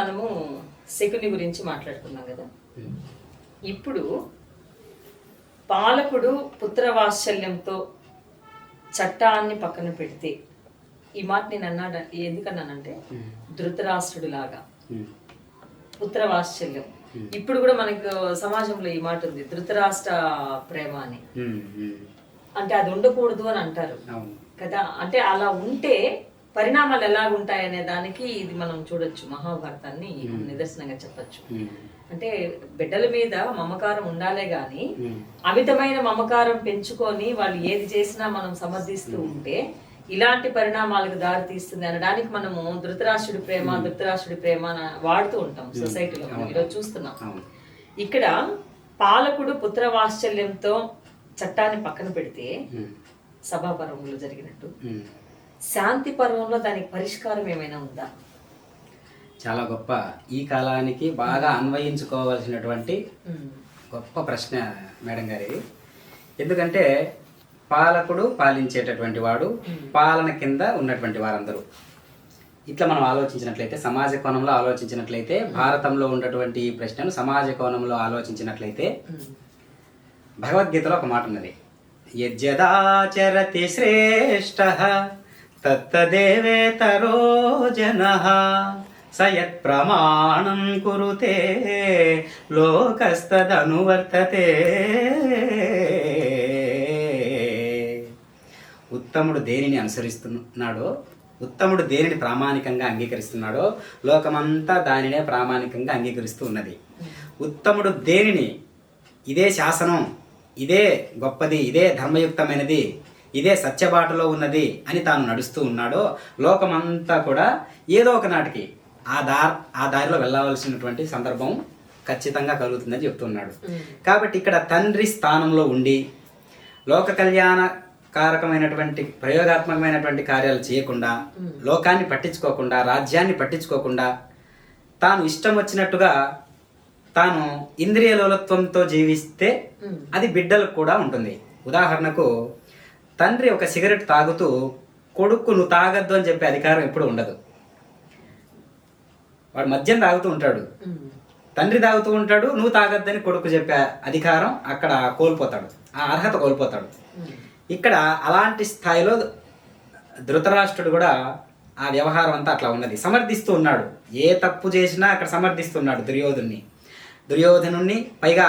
మనము శకుని గురించి మాట్లాడుకున్నాం కదా. ఇప్పుడు పాలకుడు పుత్రవాత్సల్యంతో చట్టాన్ని పక్కన పెడితే, ఈ మాట నేను అన్నాడు ఎందుకన్నానంటే ధృతరాష్ట్రుడు లాగా పుత్రవాత్సల్యం. ఇప్పుడు కూడా మనకు సమాజంలో ఈ మాట ఉంది, ధృతరాష్ట్ర ప్రేమ అని. అంటే అది ఉండకూడదు అని అంటారు కదా. అంటే అలా ఉంటే పరిణామాలు ఎలాగుంటాయనే దానికి ఇది మనం చూడొచ్చు, మహాభారతాన్ని నిదర్శనంగా చెప్పచ్చు. అంటే బిడ్డల మీద మమకారం ఉండాలే గాని అమితమైన మమకారం పెంచుకొని వాళ్ళు ఏది చేసినా మనం సమర్థిస్తూ ఉంటే ఇలాంటి పరిణామాలకు దారి తీస్తుంది అనడానికి మనము ధృతరాష్ట్రుడి ప్రేమ వాడుతూ ఉంటాం సొసైటీలో. మనం ఈరోజు చూస్తున్నాం. ఇక్కడ పాలకుడు పుత్రవాత్సల్యంతో చట్టాన్ని పక్కన పెడితే సభాపర్వంలో జరిగినట్టు శాంతి పర్వంలో దానికి పరిష్కారం ఏమైనా ఉందా? చాలా గొప్ప, ఈ కాలానికి బాగా అన్వయించుకోవాల్సినటువంటి గొప్ప ప్రశ్న మేడం గారి. ఎందుకంటే పాలకుడు పాలించేటటువంటి వాడు, పాలన కింద ఉన్నటువంటి వారందరూ. ఇట్లా మనం ఆలోచించినట్లయితే, సమాజ కోణంలో ఆలోచించినట్లయితే, భారతంలో ఉన్నటువంటి ఈ ప్రశ్నను సమాజ కోణంలో ఆలోచించినట్లయితే భగవద్గీతలో ఒక మాట ఉన్నది, యజ్జదాచరతి శ్రేష్ఠః తత్తదేవేతరో జనః సయత్ ప్రమాణం కురుతే లోకస్తదనువర్తతే. ఉత్తముడు దేనిని అనుసరిస్తున్నాడో, ఉత్తముడు దేనిని ప్రామాణికంగా అంగీకరిస్తున్నాడో లోకమంతా దానినే ప్రామాణికంగా అంగీకరిస్తూ ఉన్నది. ఉత్తముడు దేనిని ఇదే శాసనం, ఇదే గొప్పది, ఇదే ధర్మయుక్తమైనది, ఇదే సత్యబాటలో ఉన్నది అని తాను నడుస్తూ ఉన్నాడో లోకమంతా కూడా ఏదో ఒక నాటికి ఆ దారిలో వెళ్ళవలసినటువంటి సందర్భం ఖచ్చితంగా కలుగుతుందని చెప్తున్నాడు. కాబట్టి ఇక్కడ తండ్రి స్థానంలో ఉండి లోక కళ్యాణ కారకమైనటువంటి ప్రయోగాత్మకమైనటువంటి కార్యాలు చేయకుండా, లోకాన్ని పట్టించుకోకుండా, రాజ్యాన్ని పట్టించుకోకుండా తాను ఇష్టం వచ్చినట్టుగా తాను ఇంద్రియ లోలత్వంతో జీవిస్తే అది బిడ్డలకు కూడా ఉంటుంది. ఉదాహరణకు తండ్రి ఒక సిగరెట్ తాగుతూ కొడుకు నువ్వు తాగద్దు అని చెప్పే అధికారం ఎప్పుడు ఉండదు. వాడు మద్యం తాగుతూ ఉంటాడు, తండ్రి తాగుతూ ఉంటాడు, నువ్వు తాగద్దని కొడుకు చెప్పే అధికారం అక్కడ కోల్పోతాడు, ఆ అర్హత కోల్పోతాడు. ఇక్కడ అలాంటి స్థాయిలో ధృతరాష్ట్రుడు కూడా ఆ వ్యవహారం అంతా అట్లా ఉన్నది, సమర్థిస్తూ ఉన్నాడు. ఏ తప్పు చేసినా అక్కడ సమర్థిస్తున్నాడు దుర్యోధనుణ్ణి. పైగా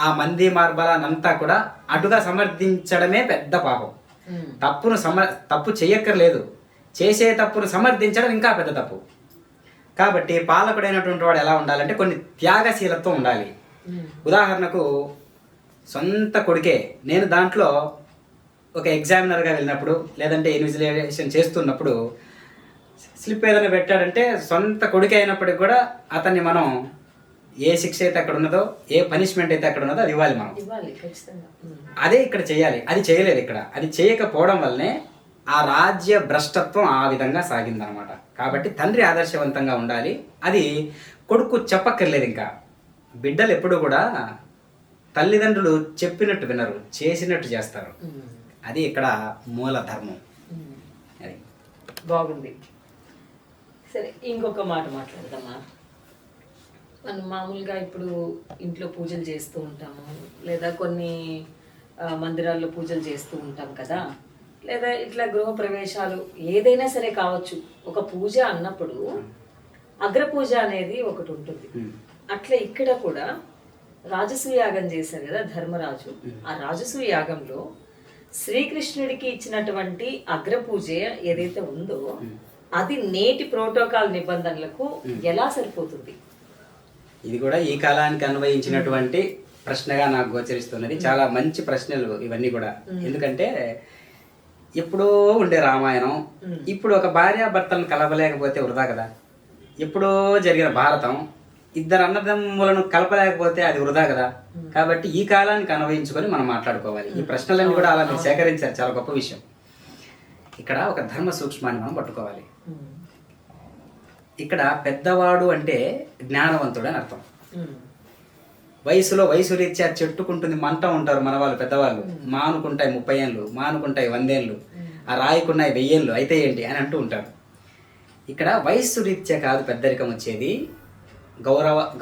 ఆ మంది మార్బలానంతా కూడా అటుగా సమర్థించడమే పెద్ద పాపం. తప్పు చెయ్యక్కర్లేదు, చేసే తప్పును సమర్థించడం ఇంకా పెద్ద తప్పు. కాబట్టి పాలకుడైనటువంటి వాడు ఎలా ఉండాలంటే కొన్ని త్యాగశీలత్వం ఉండాలి. ఉదాహరణకు సొంత కొడుకే, నేను దాంట్లో ఒక ఎగ్జామినర్గా వెళ్ళినప్పుడు, లేదంటే ఇన్విజిలేషన్ చేస్తున్నప్పుడు స్లిప్ ఏదైనా పెట్టాడంటే సొంత కొడుకే అయినప్పటికి కూడా అతన్ని మనం ఏ శిక్ష అయితే అక్కడ ఉన్నదో, ఏ పనిష్మెంట్ అయితే అక్కడ ఉన్నదో అది ఇవ్వాలి మనం. అదే ఇక్కడ చేయాలి, అది చేయలేదు ఇక్కడ. అది చేయకపోవడం వల్లనే ఆ రాజ్య భ్రష్టత్వం ఆ విధంగా సాగిందనమాట. కాబట్టి తండ్రి ఆదర్శవంతంగా ఉండాలి, అది కొడుకు చెప్పక్కర్లేదు. ఇంకా బిడ్డలు ఎప్పుడు కూడా తల్లిదండ్రులు చెప్పినట్టు వినరు, చేసినట్టు చేస్తారు. అది ఇక్కడ మూల ధర్మం. అది బాగుంది. సరే, ఇంకొక మాట మాట్లాడదామా. మనం మామూలుగా ఇప్పుడు ఇంట్లో పూజలు చేస్తూ ఉంటాము, లేదా కొన్ని మందిరాల్లో పూజలు చేస్తూ ఉంటాం కదా, లేదా ఇట్లా గృహప్రవేశాలు ఏదైనా సరే కావచ్చు. ఒక పూజ అన్నప్పుడు అగ్రపూజ అనేది ఒకటి ఉంటుంది. అట్లా ఇక్కడ కూడా రాజసూయ యాగం చేశారు కదా ధర్మరాజు. ఆ రాజసూయ యాగంలో శ్రీకృష్ణుడికి ఇచ్చినటువంటి అగ్రపూజ ఏదైతే ఉందో అది నేటి ప్రోటోకాల్ నిబంధనలకు ఎలా సరిపోతుంది? ఇది కూడా ఈ కాలానికి అన్వయించినటువంటి ప్రశ్నగా నాకు గోచరిస్తున్నది. చాలా మంచి ప్రశ్నలు ఇవన్నీ కూడా. ఎందుకంటే ఎప్పుడో ఉండే రామాయణం ఇప్పుడు ఒక భార్యాభర్తలను కలపలేకపోతే వృధా కదా. ఎప్పుడో జరిగిన భారతం ఇద్దరు అన్నదమ్ములను కలపలేకపోతే అది వృధా కదా. కాబట్టి ఈ కాలానికి అన్వయించుకొని మనం మాట్లాడుకోవాలి. ఈ ప్రశ్నలన్నీ కూడా అలా మీరు సేకరించారు, చాలా గొప్ప విషయం. ఇక్కడ ఒక ధర్మ సూక్ష్మాన్ని మనం పట్టుకోవాలి. ఇక్కడ పెద్దవాడు అంటే జ్ఞానవంతుడు అని అర్థం. వయసు రీత్యా చెట్టుకుంటుంది మంట ఉంటారు మన వాళ్ళు పెద్దవాళ్ళు. మానుకుంటాయి 30 ఏళ్ళు, మానుకుంటాయి 100 ఏళ్ళు, ఆ రాయికున్నాయి 1000 ఏళ్ళు, అయితే ఏంటి అని అంటూ ఉంటారు. ఇక్కడ వయస్సు రీత్యా కాదు పెద్దరికం వచ్చేది,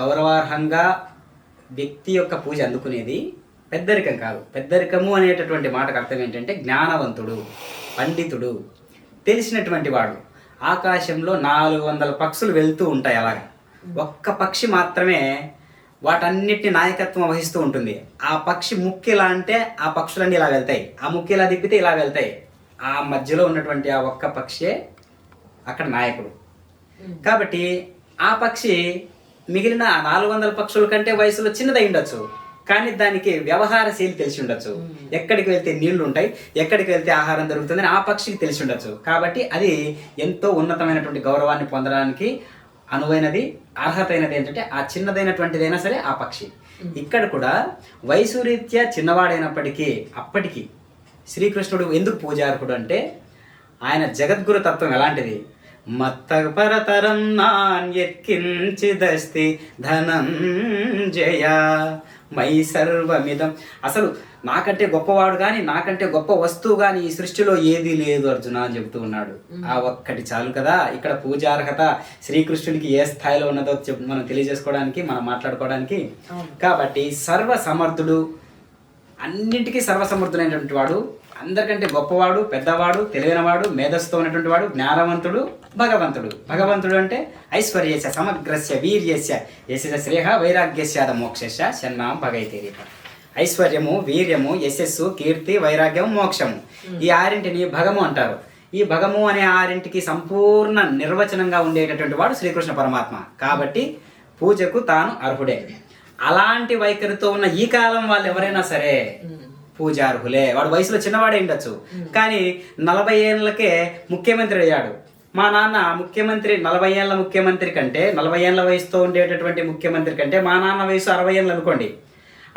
గౌరవార్హంగా వ్యక్తి యొక్క పూజ అందుకునేది పెద్దరికం కాదు. పెద్దరికము అనేటటువంటి మాటకు అర్థం ఏంటంటే జ్ఞానవంతుడు, పండితుడు, తెలిసినటువంటి వాడు. ఆకాశంలో 400 పక్షులు వెళ్తూ ఉంటాయి, అలాగా ఒక్క పక్షి మాత్రమే వాటన్నిటిని నాయకత్వం వహిస్తూ ఉంటుంది. ఆ పక్షి ముక్కు ఇలా అంటే ఆ పక్షులన్నీ ఇలా వెళ్తాయి, ఆ ముక్కు ఇలా తిప్పితే ఇలా వెళ్తాయి. ఆ మధ్యలో ఉన్నటువంటి ఆ ఒక్క పక్షే అక్కడ నాయకుడు. కాబట్టి ఆ పక్షి మిగిలిన 400 పక్షుల కంటే వయసులో చిన్నదై ఉండొచ్చు, కానీ దానికి వ్యవహారశీలి తెలిసి ఉండొచ్చు. ఎక్కడికి వెళ్తే నీళ్లు ఉంటాయి, ఎక్కడికి వెళ్తే ఆహారం దొరుకుతుందని ఆ పక్షికి తెలిసి ఉండొచ్చు. కాబట్టి అది ఎంతో ఉన్నతమైనటువంటి గౌరవాన్ని పొందడానికి అనువైనది, అర్హత అయినది ఏంటంటే ఆ చిన్నదైనటువంటిదైనా సరే ఆ పక్షి. ఇక్కడ కూడా వయసు రీత్యా చిన్నవాడైనప్పటికీ అప్పటికి శ్రీకృష్ణుడు ఎందుకు పూజార్హుడు అంటే ఆయన జగద్గురు తత్వం ఎలాంటిది. మత్తపరతరం నాన్యత్కించిదస్తి ధనంజయ మై సర్వమిదం. అసలు నాకంటే గొప్పవాడు కానీ, నాకంటే గొప్ప వస్తువు కానీ ఈ సృష్టిలో ఏదీ లేదు అర్జున అని చెబుతూ ఉన్నాడు. ఆ ఒక్కటి చాలు కదా ఇక్కడ పూజార్హత శ్రీకృష్ణుడికి ఏ స్థాయిలో ఉన్నదో మనం తెలియజేసుకోవడానికి, మనం మాట్లాడుకోవడానికి. కాబట్టి సర్వసమర్థుడు, అన్నింటికీ సర్వసమర్థుడైనటువంటి వాడు, అందరికంటే గొప్పవాడు, పెద్దవాడు, తెలివైనవాడు, మేధస్సుతో ఉన్నటువంటి వాడు, జ్ఞానవంతుడు, భగవంతుడు. భగవంతుడు అంటే ఐశ్వర్యస్య సమగ్రస్య వీర్యస్య యశస్య శ్రేహ వైరాగ్యస్యాద మోక్షస్య షణ్ణాం భగైతేరిత. ఐశ్వర్యము, వీర్యము, యశస్సు, కీర్తి, వైరాగ్యం, మోక్షము, ఈ ఆరింటిని భగము అంటారు. ఈ భగము అనే ఆరింటికి సంపూర్ణ నిర్వచనంగా ఉండేటటువంటి వాడు శ్రీకృష్ణ పరమాత్మ. కాబట్టి పూజకు తాను అర్హుడే. అలాంటి వైఖరితో ఉన్న ఈ కాలం వాళ్ళు ఎవరైనా సరే పూజార్హులే. వాడు వయసులో చిన్నవాడే ఉండొచ్చు, కానీ 40 ఏళ్ళకే ముఖ్యమంత్రి అయ్యాడు. మా నాన్న ముఖ్యమంత్రి 40 ఏళ్ళ ముఖ్యమంత్రి కంటే, 40 ఏళ్ళ వయసుతో ఉండేటటువంటి ముఖ్యమంత్రి కంటే మా నాన్న వయసు 60 ఏళ్ళు అనుకోండి.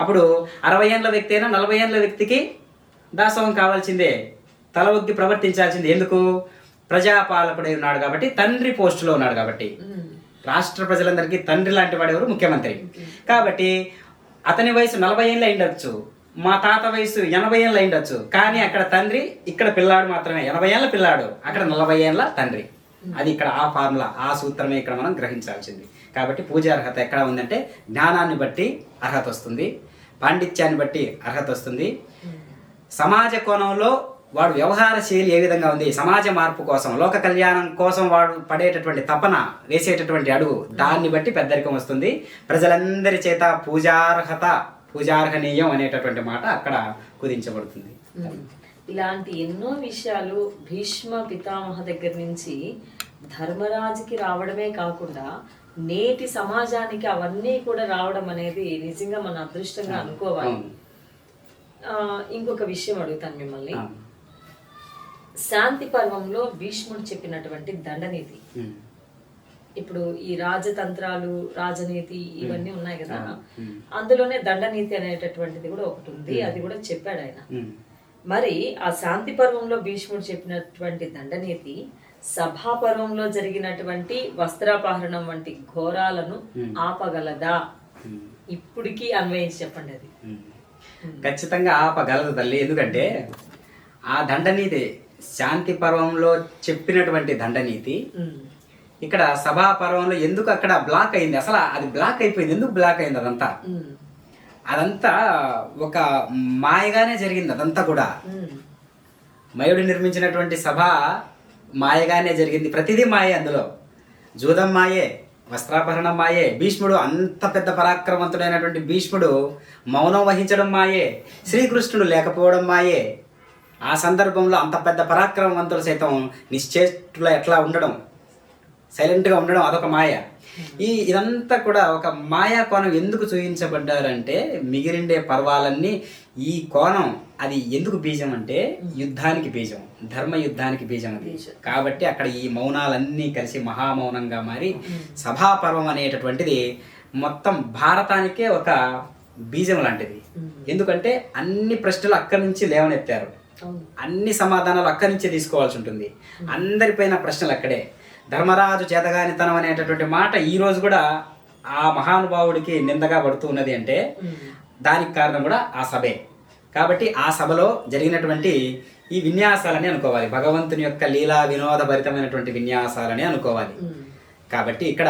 అప్పుడు 60 ఏళ్ళ వ్యక్తి అయినా 40 ఏళ్ళ వ్యక్తికి దాసోహం కావాల్సిందే, తల ఒగ్గి ప్రవర్తించాల్సిందే. ఎందుకు? ప్రజాపాలకుడై ఉన్నాడు కాబట్టి, తండ్రి పోస్టులో ఉన్నాడు కాబట్టి. రాష్ట్ర ప్రజలందరికీ తండ్రి లాంటి వాడు ఎవరు? ముఖ్యమంత్రి. కాబట్టి అతని వయసు 40 ఏళ్ళు అయిండొచ్చు, మా తాత వయసు 80 ఏళ్ళు అయిండొచ్చు, కానీ అక్కడ తండ్రి, ఇక్కడ పిల్లాడు మాత్రమే 80 ఏళ్ళ పిల్లాడు, అక్కడ 40 ఏళ్ళ తండ్రి. అది ఇక్కడ ఆ ఫార్ములా, ఆ సూత్రమే ఇక్కడ మనం గ్రహించాల్సింది. కాబట్టి పూజ అర్హత ఎక్కడ ఉందంటే జ్ఞానాన్ని బట్టి అర్హత వస్తుంది, పాండిత్యాన్ని బట్టి అర్హత వస్తుంది. సమాజ కోణంలో వాడు వ్యవహార శైలి ఏ విధంగా ఉంది, సమాజ మార్పు కోసం, లోక కళ్యాణం కోసం వాడు పడేటటువంటి తపన, వేసేటటువంటి అడుగు, దాన్ని బట్టి పెద్దరికం వస్తుంది. ప్రజలందరి చేత పూజార్హనీయం అనేటటువంటి మాట అక్కడ కుదించబడుతుంది. ఇలాంటి ఎన్నో విషయాలు భీష్మ పితామహ దగ్గర నుంచి ధర్మరాజుకి రావడమే కాకుండా నేటి సమాజానికి అవన్నీ కూడా రావడం అనేది నిజంగా మన అదృష్టంగా అనుకోవాలి. ఇంకొక విషయం అడుగుతాను మిమ్మల్ని. శాంతి పర్వంలో భీష్ముడు చెప్పినటువంటి దండనీతి, ఇప్పుడు ఈ రాజతంత్రాలు, రాజనీతి ఇవన్నీ ఉన్నాయి కదా, అందులోనే దండనీతి అనేటటువంటిది కూడా ఒకటి ఉంది, అది కూడా చెప్పాడు ఆయన. మరి ఆ శాంతి పర్వంలో భీష్ముడు చెప్పినటువంటి దండనీతి సభా పర్వంలో జరిగినటువంటి వస్త్రాపహరణం వంటి ఘోరాలను ఆపగలదా? ఇప్పటికీ అన్వయించి చెప్పండి. అది ఖచ్చితంగా ఆపగలదు తల్లి. ఎందుకంటే ఆ దండనీతి శాంతి పర్వంలో చెప్పినటువంటి దండనీతి ఇక్కడ సభా పర్వంలో ఎందుకు అక్కడ బ్లాక్ అయింది? అసలు అది బ్లాక్ అయిపోయింది. ఎందుకు బ్లాక్ అయింది? అదంతా ఒక మాయగానే జరిగింది. అదంతా కూడా మయుడు నిర్మించినటువంటి సభ మాయగానే జరిగింది. ప్రతిదీ మాయే. అందులో జూదం మాయే, వస్త్రాపహరణం మాయే, భీష్ముడు అంత పెద్ద పరాక్రమవంతుడైనటువంటి భీష్ముడు మౌనం వహించడం మాయే, శ్రీకృష్ణుడు లేకపోవడం మాయే. ఆ సందర్భంలో అంత పెద్ద పరాక్రమవంతులు సైతం నిశ్చేష్టులో ఎట్లా ఉండడం, సైలెంట్గా ఉండడం, అదొక మాయ. ఇదంతా కూడా ఒక మాయా కోణం. ఎందుకు చూపించబడ్డారంటే మిగిలిండే పర్వాలన్నీ ఈ కోణం. అది ఎందుకు బీజం అంటే యుద్ధానికి బీజం, ధర్మ యుద్ధానికి బీజం అది. కాబట్టి అక్కడ ఈ మౌనాలన్నీ కలిసి మహామౌనంగా మారి సభాపర్వం అనేటటువంటిది మొత్తం భారతానికే ఒక బీజం లాంటిది. ఎందుకంటే అన్ని ప్రశ్నలు అక్కడి నుంచి లేవనెత్తారు, అన్ని సమాధానాలు అక్కడి నుంచే తీసుకోవాల్సి ఉంటుంది. అందరిపైన ప్రశ్నలు అక్కడే. ధర్మరాజు చేతగానితనం అనేటటువంటి మాట ఈ రోజు కూడా ఆ మహానుభావుడికి నిందగా పడుతూ ఉన్నది అంటే దానికి కారణం కూడా ఆ సభే. కాబట్టి ఆ సభలో జరిగినటువంటి ఈ విన్యాసాలని అనుకోవాలి, భగవంతుని యొక్క లీలా వినోద భరితమైనటువంటి విన్యాసాలని అనుకోవాలి. కాబట్టి ఇక్కడ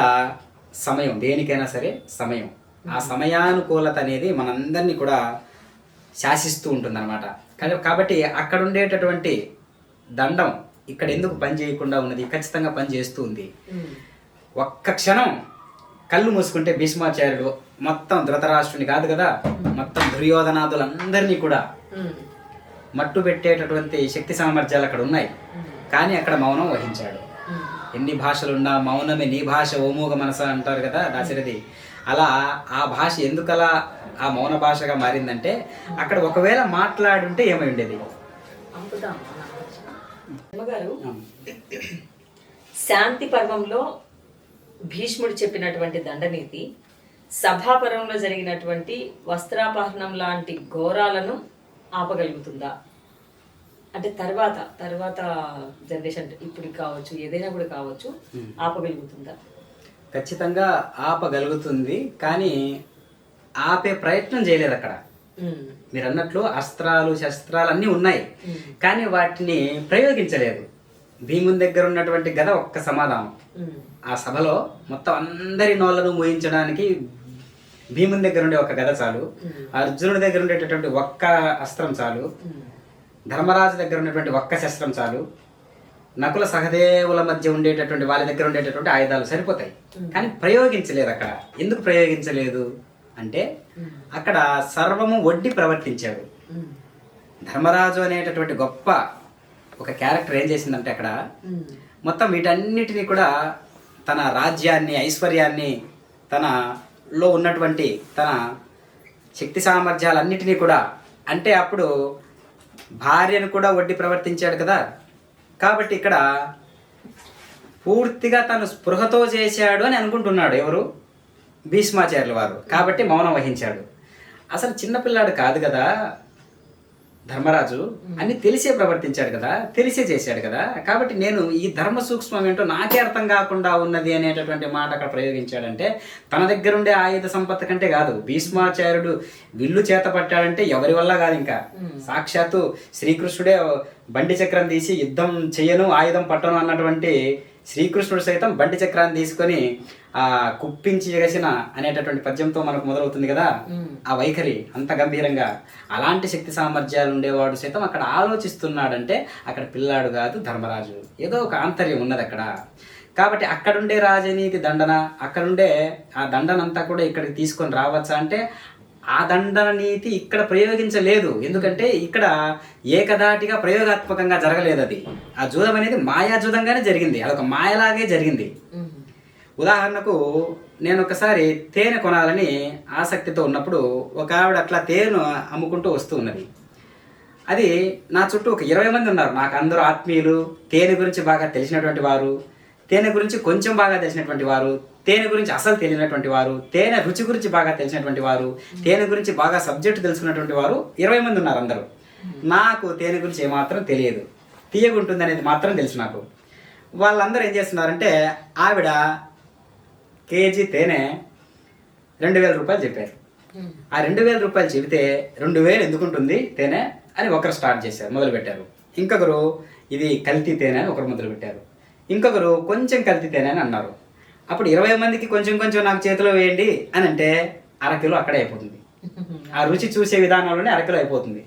సమయం, దేనికైనా సరే సమయం. ఆ సమయానుకూలత అనేది మనందరినీ కూడా శాసిస్తూ ఉంటుందన్నమాట. కాబట్టి అక్కడ ఉండేటటువంటి దండం ఇక్కడ ఎందుకు పని చేయకుండా ఉన్నది? ఖచ్చితంగా పని చేస్తూ ఉంది. ఒక్క క్షణం కళ్ళు మూసుకుంటే భీష్మాచార్యుడు మొత్తం ధృతరాష్ట్రుని కాదు కదా, మొత్తం దుర్యోధనాదులందరినీ కూడా మట్టు పెట్టేటటువంటి శక్తి సామర్థ్యాలు అక్కడ ఉన్నాయి. కానీ అక్కడ మౌనం వహించాడు. ఎన్ని భాషలున్నా మౌనమే నీ భాష ఓమూగ మనస అంటారు కదా దాశరథి. అలా ఆ భాష ఎందుకలా ఆ మౌన భాషగా మారిందంటే అక్కడ ఒకవేళ మాట్లాడుంటే ఏమై ఉండేది? గారు శాంతి పర్వంలో భీష్ముడు చెప్పినటువంటి దండనీతి సభాపర్వంలో జరిగినటువంటి వస్త్రాపహరణం లాంటి ఘోరాలను ఆపగలుగుతుందా? అంటే తర్వాత జనరేషన్ ఇప్పుడు కావచ్చు, ఏదైనా కూడా కావచ్చు, ఆపగలుగుతుందా? ఖచ్చితంగా ఆపగలుగుతుంది. కానీ ఆపే ప్రయత్నం చేయలేదు అక్కడ. మీరు అన్నట్లు అస్త్రాలు శస్త్రాలు అన్నీ ఉన్నాయి, కానీ వాటిని ప్రయోగించలేదు. భీముని దగ్గర ఉన్నటువంటి గద ఒక్క సమాధానం. ఆ సభలో మొత్తం అందరి నోళ్లను మోయించడానికి భీముని దగ్గర ఉండే ఒక గద చాలు, అర్జునుడి దగ్గర ఉండేటటువంటి ఒక్క అస్త్రం చాలు, ధర్మరాజు దగ్గర ఉన్నటువంటి ఒక్క శస్త్రం చాలు, నకుల సహదేవుల మధ్య ఉండేటటువంటి వాళ్ళ దగ్గర ఉండేటటువంటి ఆయుధాలు సరిపోతాయి. కానీ ప్రయోగించలేదు అక్కడ. ఎందుకు ప్రయోగించలేదు అంటే అక్కడ సర్వము ఒడ్డి ప్రవర్తించాడు. ధర్మరాజు అనేటటువంటి గొప్ప ఒక క్యారెక్టర్ ఏం చేసిందంటే అక్కడ మొత్తం వీటన్నిటినీ కూడా తన రాజ్యాన్ని, ఐశ్వర్యాన్ని, తనలో ఉన్నటువంటి తన శక్తి సామర్థ్యాలన్నిటినీ కూడా, అంటే అప్పుడు భార్యను కూడా ఒడ్డి ప్రవర్తించాడు కదా. కాబట్టి ఇక్కడ పూర్తిగా తను స్పృహతో చేశాడు అని అనుకుంటున్నాడు ఎవరు? భీష్మాచార్యుల వారు. కాబట్టి మౌనం వహించాడు. అసలు చిన్నపిల్లాడు కాదు కదా ధర్మరాజు, అన్ని తెలిసే ప్రవర్తించాడు కదా, తెలిసే చేశాడు కదా. కాబట్టి నేను ఈ ధర్మ సూక్ష్మం ఏంటో నాకే అర్థం కాకుండా ఉన్నది అనేటటువంటి మాట అక్కడ ప్రయోగించాడంటే తన దగ్గర ఉండే ఆయుధ సంపత్తి కంటే కాదు. భీష్మాచార్యుడు విల్లు చేత పట్టాడంటే ఎవరి వల్ల కాదు, ఇంకా సాక్షాత్తు శ్రీకృష్ణుడే బండి చక్రం తీసి యుద్ధం చెయ్యను ఆయుధం పట్టను అన్నటువంటి శ్రీకృష్ణుడు సైతం బండి చక్రాన్ని తీసుకొని ఆ కుప్పించి ఎగసిన అనేటటువంటి పద్యంతో మనకు మొదలవుతుంది కదా. ఆ వైఖరి అంత గంభీరంగా, అలాంటి శక్తి సామర్థ్యాలు ఉండేవాడు సైతం అక్కడ ఆలోచిస్తున్నాడంటే అక్కడ పిల్లాడు కాదు ధర్మరాజు. ఏదో ఒక ఆంతర్యం ఉన్నది అక్కడ. కాబట్టి అక్కడుండే రాజనీతి దండన, అక్కడుండే ఆ దండనంతా కూడా ఇక్కడికి తీసుకొని రావచ్చా అంటే ఆ దండన నీతి ఇక్కడ ప్రయోగించలేదు. ఎందుకంటే ఇక్కడ ఏకధాటిగా ప్రయోగాత్మకంగా జరగలేదు. అది ఆ జూదం అనేది మాయాజూదంగానే జరిగింది. అదొక మాయలాగే జరిగింది. ఉదాహరణకు నేను ఒకసారి తేనె కొనాలని ఆసక్తితో ఉన్నప్పుడు ఒక ఆవిడ అట్లా తేనె అమ్ముకుంటూ వస్తూ ఉన్నది. అది నా చుట్టూ ఒక 20 మంది ఉన్నారు. నాకు అందరూ ఆత్మీయులు, తేనె గురించి బాగా తెలిసినటువంటి వారు, తేనె గురించి కొంచెం బాగా తెలిసినటువంటి వారు, తేనె గురించి అసలు తెలియనటువంటి వారు, తేనె రుచి గురించి బాగా తెలిసినటువంటి వారు, తేనె గురించి బాగా సబ్జెక్టు తెలుసుకున్నటువంటి వారు 20 మంది ఉన్నారు అందరూ. నాకు తేనె గురించి ఏమాత్రం తెలియదు, తీయగుంటుంది అనేది మాత్రం తెలుసు నాకు. వాళ్ళందరూ ఏం చేస్తున్నారంటే ఆవిడ కేజీ తేనె 2000 రూపాయలు చెప్పారు. ఆ 2000 రూపాయలు చెబితే 2000 ఎందుకుంటుంది తేనె అని ఒకరు స్టార్ట్ చేశారు, మొదలుపెట్టారు. ఇంకొకరు ఇది కల్తీ తేనె అని ఒకరు మొదలుపెట్టారు. ఇంకొకరు కొంచెం కల్తీ తేనె అని అన్నారు. అప్పుడు 20 మందికి కొంచెం కొంచెం నాకు చేతిలో వేయండి అని అంటే 1/2 కిలో అక్కడే అయిపోతుంది. ఆ రుచి చూసే విధానంలోనే 1/2 కిలో అయిపోతుంది.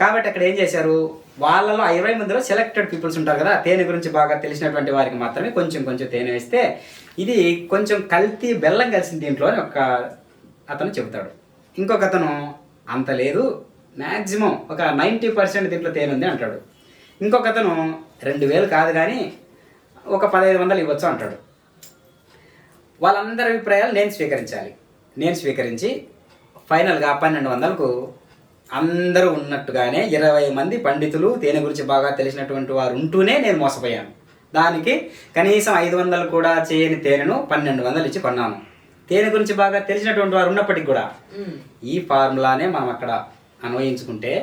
కాబట్టి అక్కడ ఏం చేశారు, వాళ్ళలో 20 మందిలో సెలెక్టెడ్ పీపుల్స్ ఉంటారు కదా, తేనె గురించి బాగా తెలిసినటువంటి వారికి మాత్రమే కొంచెం కొంచెం తేనె వేస్తే ఇది కొంచెం కల్తీ బెల్లం కలిసింది దీంట్లో అని ఒక అతను చెబుతాడు. ఇంకొక అతను అంత లేదు, మ్యాక్సిమం ఒక 90% దీంట్లో తేనె ఉంది అంటాడు. ఇంకొక అతను 2000 కాదు కానీ ఒక 1500 ఇవ్వచ్చు అంటాడు. వాళ్ళందరి అభిప్రాయాలు నేను స్వీకరించాలి. నేను స్వీకరించి ఫైనల్గా 1200కు అందరూ ఉన్నట్టుగానే 20 మంది పండితులు తేనె గురించి బాగా తెలిసినటువంటి వారు ఉంటూనే నేను మోసపోయాను. దానికి కనీసం 500 కూడా చేయని తేనెను 1200 ఇచ్చి కొన్నాను. తేనె గురించి బాగా తెలిసినటువంటి వారు ఉన్నప్పటికీ కూడా ఈ ఫార్ములానే మనం అక్కడ అన్వయించుకుంటే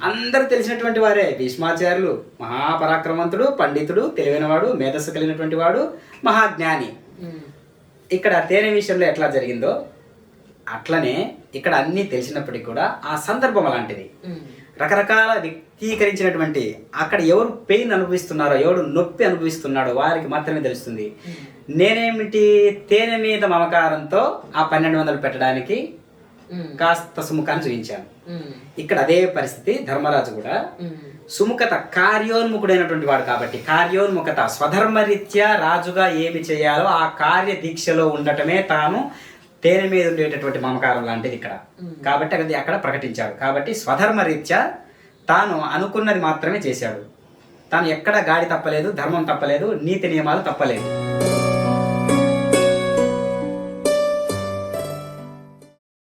అందరూ తెలిసినటువంటి వారే. భీష్మాచార్యులు మహాపరాక్రమవంతుడు, పండితుడు, తెలివైనవాడు, మేధస్సు కలిగినటువంటి వాడు, మహాజ్ఞాని. ఇక్కడ తేనె విషయంలో ఎట్లా జరిగిందో అట్లనే ఇక్కడ అన్నీ తెలిసినప్పటికీ కూడా ఆ సందర్భం అలాంటిది. రకరకాల వ్యక్తీకరించినటువంటి అక్కడ ఎవరు పెయిన్ అనుభవిస్తున్నారో, ఎవరు నొప్పి అనుభవిస్తున్నాడో వారికి మాత్రమే తెలుస్తుంది. నేనేమిటి తేనె మీద మమకారంతో ఆ 1200 పెట్టడానికి కాస్త సుముఖాన్ని చూపించాను. ఇక్కడ అదే పరిస్థితి ధర్మరాజు కూడా సుముఖత కార్యోన్ముఖుడైనటువంటి వాడు కాబట్టి కార్యోన్ముఖత స్వధర్మరీత్యా రాజుగా ఏమి చేయాలో ఆ కార్య దీక్షలో ఉండటమే తాను తేనె మీద ఉండేటటువంటి మమకారం లాంటిది ఇక్కడ. కాబట్టి అది అక్కడ ప్రకటించాడు. కాబట్టి స్వధర్మరీత్యా తాను అనుకున్నది మాత్రమే చేశాడు. తాను ఎక్కడ గాడి తప్పలేదు, ధర్మం తప్పలేదు, నీతి నియమాలు తప్పలేదు.